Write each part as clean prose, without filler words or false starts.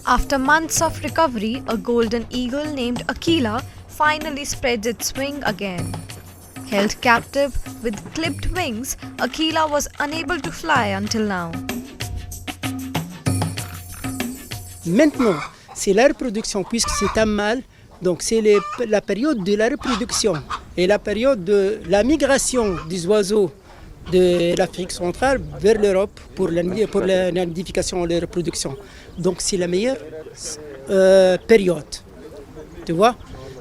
After months of recovery, a golden eagle named Aquila finally spreads its wing again. Held captive with clipped wings, Aquila was unable to fly until now. Maintenant, c'est la reproduction, puisque c'est un mâle, donc c'est la période de la reproduction et la période de la migration des oiseaux de l'Afrique centrale vers l'Europe pour la nidification et la reproduction. Donc c'est la meilleure période. Tu vois,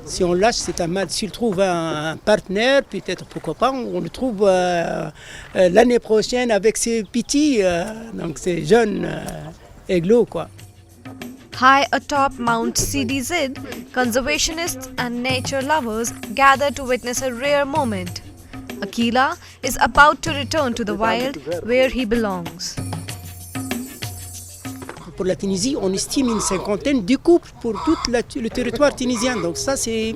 si on lâche, c'est un mâle. S'il trouve un partenaire, peut-être pourquoi pas, on le trouve l'année prochaine avec ses petits, donc ces jeunes aiglots, quoi. High atop Mount Sidi Zid, conservationists and nature lovers gather to witness a rare moment. Aquila is about to return to the wild where he belongs. Pour la Tunisie, on estime une cinquantaine de couples pour tout le territoire tunisien. Donc ça, c'est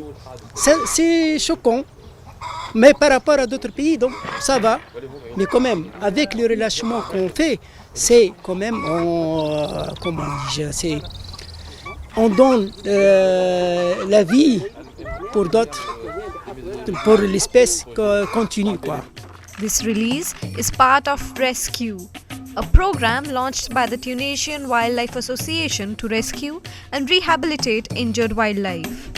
choquant. Mais par rapport à d'autres pays, donc ça va. Mais quand même, avec le relâchement qu'on fait, c'est quand même, on donne la vie pour d'autres, pour l'espèce continue, quoi. This release is part of Rescue, a program launched by the Tunisian Wildlife Association to rescue and rehabilitate injured wildlife.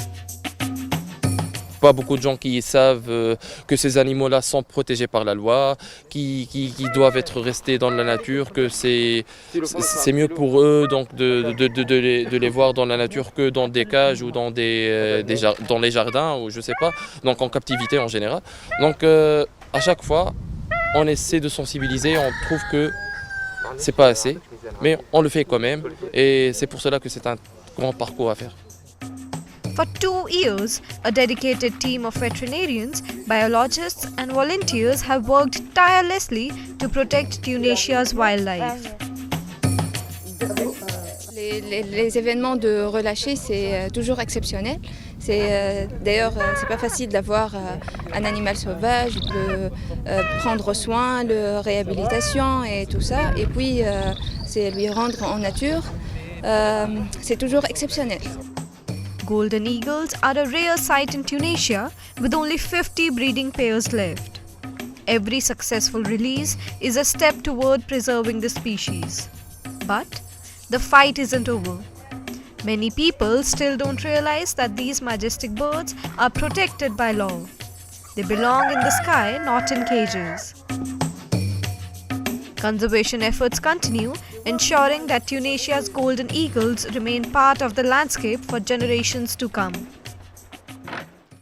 Pas beaucoup de gens qui savent que ces animaux-là sont protégés par la loi, qui doivent être restés dans la nature, que c'est mieux pour eux donc de les voir dans la nature que dans des cages ou dans dans les jardins ou je sais pas, donc en captivité en général. Donc à chaque fois, on essaie de sensibiliser, on trouve que c'est pas assez, mais on le fait quand même et c'est pour cela que c'est un grand parcours à faire. For 2 years, a dedicated team of veterinarians, biologists and volunteers have worked tirelessly to protect Tunisia's wildlife. Les événements de relâcher, c'est toujours exceptionnel. D'ailleurs, c'est pas facile d'avoir un animal sauvage, de prendre soin, de réhabilitation et tout ça. Et puis, c'est lui rendre en nature. C'est toujours exceptionnel. Golden eagles are a rare sight in Tunisia with only 50 breeding pairs left. Every successful release is a step toward preserving the species. But the fight isn't over. Many people still don't realize that these majestic birds are protected by law. They belong in the sky, not in cages. Conservation efforts continue, ensuring that Tunisia's golden eagles remain part of the landscape for generations to come.